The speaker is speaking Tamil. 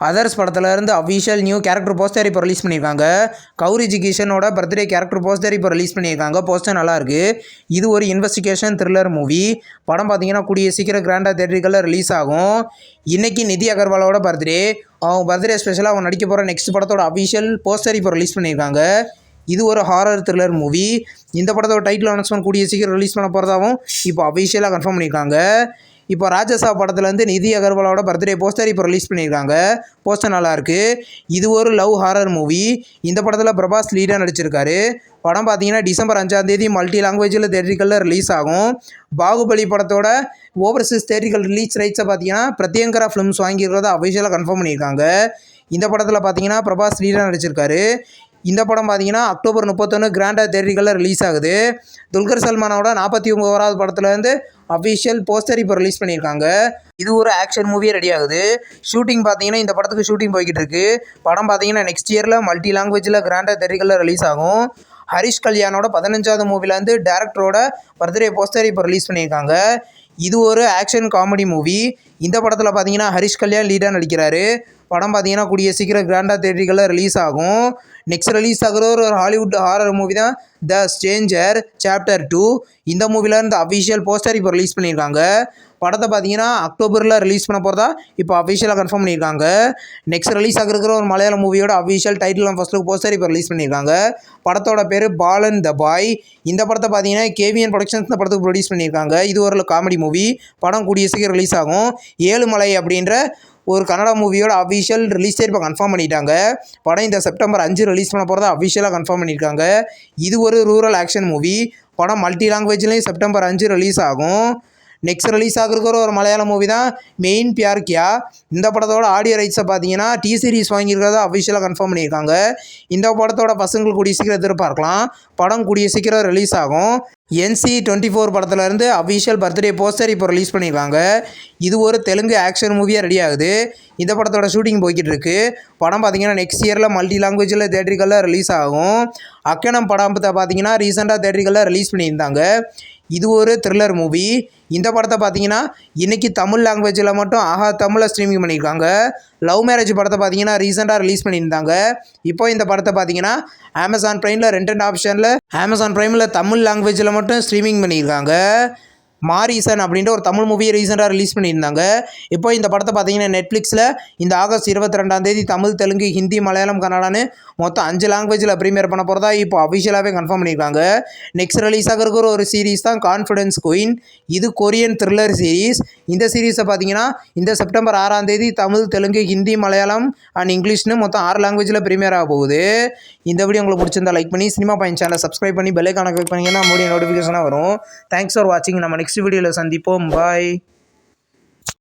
அதர்ஸ் படத்துலேருந்து அஃபிஷியல் நியூ கேரக்டர் போஸ்டர் இப்போ ரிலீஸ் பண்ணியிருக்காங்க. கௌரி ஜிகிஷனோட பர்த்டே கேரக்டர் போஸ்டர் இப்போ ரிலீஸ் பண்ணியிருக்காங்க. போஸ்டர் நல்லாயிருக்கு. இது ஒரு இன்வெஸ்டிகேஷன் த்ரில்லர் மூவி. படம் பார்த்தீங்கன்னா கூடிய சீக்கிரம் கிராண்டாக தேட்டருக்குள்ள ரிலீஸ் ஆகும். இன்றைக்கி நிதி அகர்வாலோட பர்த்டே. அவங்க பர்த்டே ஸ்பெஷலாக அவங்க நடிக்க போகிற நெக்ஸ்ட் படத்தோட அஃபிஷியல் போஸ்டர் இப்போ ரிலீஸ் பண்ணியிருக்காங்க. இது ஒரு ஹாரர் த்ரில்லர் மூவி. இந்த படத்தோட டைட்டில் அனௌன்ஸ்மெண்ட் கூடிய சீக்கிரம் ரிலீஸ் பண்ண போகிறதாகவும் இப்போ அஃபிஷியலாக கன்ஃபார்ம் பண்ணியிருக்காங்க. இப்போ ராஜசா படத்துலேருந்து நிதி அகர்வாலோட பர்த்டே போஸ்டர் இப்போ ரிலீஸ் பண்ணியிருக்காங்க. போஸ்டர் நல்லாயிருக்கு. இது ஒரு லவ் ஹாரர் மூவி. இந்த படத்தில் பிரபாஸ் லீடாக நடிச்சிருக்காரு. படம் பார்த்தீங்கன்னா டிசம்பர் 5 மல்டி லாங்குவேஜில் தேட்டரிக்கலில் ரிலீஸ் ஆகும். பாகுபலி படத்தோட ஓவர்சீஸ் தேட்டரிக்கல் ரிலீஸ் ரைட்ஸை பார்த்தீங்கன்னா பிரத்யங்கரா ஃபிலிம்ஸ் வாங்கியிருக்கிறத அஃபிஷியலாக கன்ஃபார்ம் பண்ணியிருக்காங்க. இந்த படத்தில் பார்த்தீங்கன்னா பிரபாஸ் லீடாக நடிச்சிருக்காரு. இந்த படம் பார்த்தீங்கன்னா அக்டோபர் 31 கிராண்டாக தேட்டரிக்கலில் ரிலீஸ் ஆகுது. துல்கர் சல்மானோட 49வது படத்துலேருந்து அஃபிஷியல் போஸ்டர் இப்போ ரிலீஸ் பண்ணியிருக்காங்க. இது ஒரு ஆக்ஷன் மூவியே ரெடி ஆகுது. ஷூட்டிங் பார்த்தீங்கன்னா இந்த படத்துக்கு ஷூட்டிங் போய்கிட்டு இருக்கு. படம் பார்த்தீங்கன்னா நெக்ஸ்ட் இயரில் மல்டி லாங்குவேஜில் கிராண்டாக தேட்டரிக்கலில் ரிலீஸ் ஆகும். ஹரிஷ் கல்யாணோட 15வது மூவிலேருந்து டேரக்டரோட பர்த்டே போஸ்டர் இப்போ ரிலீஸ் பண்ணியிருக்காங்க. இது ஒரு ஆக்ஷன் காமெடி மூவி. இந்த படத்தில் பார்த்தீங்கன்னா ஹரிஷ் கல்யாண் லீடாக நடிக்கிறாரு. படம் பார்த்தீங்கன்னா கூடிய சீக்கிரம் கிராண்டாக தேட்டரிக்கலில் ரிலீஸ் ஆகும். நெக்ஸ்ட் ரிலீஸ் ஆகிற ஒரு ஹாலிவுட் ஹாரர் மூவி தான் த ஸ்ட்ரேஞ்சர் சாப்டர் 2. இந்த மூவிலேருந்து அஃபிஷியல் போஸ்டர் இப்போ ரிலீஸ் பண்ணியிருக்காங்க. படத்தை பார்த்தீங்கன்னா அக்டோபரில் ரிலீஸ் பண்ண போகிறதா இப்போ அஃபிஷியலாக கன்ஃபார்ம் பண்ணியிருக்காங்க. நெக்ஸ்ட் ரிலீஸ் ஆகிருக்கிற ஒரு மலையாள மூவியோட official title and first look poster இப்போ ரிலீஸ் பண்ணியிருக்காங்க. படத்தோட பேர் பாலன் த பாய். இந்த படத்தை பார்த்தீங்கன்னா கேவிஎன் ப்ரொடக்ஷன்ஸ் இந்த படத்துக்கு ப்ரொடியூஸ் பண்ணியிருக்காங்க. இது ஒரு காமெடி மூவி. படம் கூடிய சீக்கிரம் ரிலீஸ் ஆகும். ஏழுமலை அப்படின்ற ஒரு கன்னடா மூவியோட அஃபிஷியல் ரிலீஸ் டேட் இப்போ கன்ஃபார்ம் பண்ணிட்டாங்க. படம் இந்த செப்டம்பர் 5 ரிலீஸ் பண்ண போகிறதா அஃபிஷியலாக கன்ஃபார்ம் பண்ணியிருக்காங்க. இது ஒரு ரூரல் ஆக்ஷன் மூவி. படம் மல்டி லாங்குவேஜ்லேயும் செப்டம்பர் 5 ரிலீஸ் ஆகும். நெக்ஸ்ட் ரிலீஸ் ஆகிருக்கிற ஒரு மலையாள மூவி தான் மெயின் பியார் கியா. இந்த படத்தோட ஆடியோ ரைட்ஸை பார்த்தீங்கன்னா டி சீரிஸ் வாங்கியிருக்கிறத அஃபிஷியலாக கன்ஃபார்ம் பண்ணியிருக்காங்க. இந்த படத்தோட பசங்கள் கூடிய சீக்கிரம் எதிர்பார்க்கலாம். படம் கூடிய சீக்கிரம் ரிலீஸ் ஆகும். NC-24 படத்துலேருந்து அஃபிஷியல் பர்த்டே போஸ்டர் இப்போ ரிலீஸ் பண்ணியிருக்காங்க. இது ஒரு தெலுங்கு ஆக்ஷன் மூவியாக ரெடி ஆகுது. இந்த படத்தோட ஷூட்டிங் போய்கிட்டு இருக்கு. படம் பார்த்தீங்கன்னா நெக்ஸ்ட் இயரில் மல்டி லாங்குவேஜில் தேட்டரிக்கலில் ரிலீஸ் ஆகும். அக்கனம் படத்தை பார்த்தீங்கன்னா ரீசெண்டாக தேட்டரிக்கலில் ரிலீஸ் பண்ணியிருந்தாங்க. இது ஒரு த்ரில்லர் மூவி. இந்த படத்தை பார்த்தீங்கன்னா இன்றைக்கி தமிழ் லாங்குவேஜில் மட்டும் ஆஹா தமிழில் ஸ்ட்ரீமிங் பண்ணியிருக்காங்க. லவ் மேரேஜ் படத்தை பார்த்தீங்கன்னா ரீசெண்டாக ரிலீஸ் பண்ணியிருந்தாங்க. இப்போ இந்த படத்தை பார்த்தீங்கன்னா அமேசான் ப்ரைமில் 2 ஆப்ஷனில் அமேசான் ப்ரைமில் தமிழ் லாங்குவேஜில் மட்டும் ஸ்ட்ரீமிங் பண்ணியிருக்காங்க. மாரீசன் அப்படின்ற ஒரு தமிழ் மூவியை ரீசெண்டாக ரிலீஸ் பண்ணியிருந்தாங்க. இப்போ இந்த படத்தை பார்த்தீங்கன்னா நெட்ஃப்ளிக்ஸில் இந்த ஆகஸ்ட் 22 தமிழ், தெலுங்கு, ஹிந்தி, மலையாளம், கன்னடான்னு மொத்தம் 5 லாங்குவேஜில் ப்ரீமியர் பண்ண போகிறதா இப்போ அஃபிஷியலாகவே கன்ஃபார்ம் பண்ணியிருக்காங்க. நெக்ஸ்ட் ரிலீஸ் ஆகிருக்கிற ஒரு சீரீஸ் தான் கான்ஃபிடன்ஸ் குயின். இது கொரியன் த்ரில்லர் சீரீஸ். இந்த சீரீஸை பார்த்தீங்கன்னா இந்த செப்டம்பர் 6 தமிழ், தெலுங்கு, ஹிந்தி, மலையாளம் அண்ட் இங்கிலீஷ்னு மொத்தம் 6 லாங்குவேஜில் ப்ரீமியர் ஆக போகுது. இந்த வீடியோ உங்களுக்கு பிடிச்சிருந்தா லைக் பண்ணி சினிமா பாயிண்ட் சேனலை சப்ஸ்கிரைப் பண்ணி பெல் ஐகானை கிளிக் பண்ணிங்கன்னா மூடிய நோட்டிஃபிகேஷனாக வரும். தேங்க்ஸ் ஃபார் வாட்சிங். நம்ம நெக்ஸ்ட் வீடியோவில் சந்திப்போம். பாய்.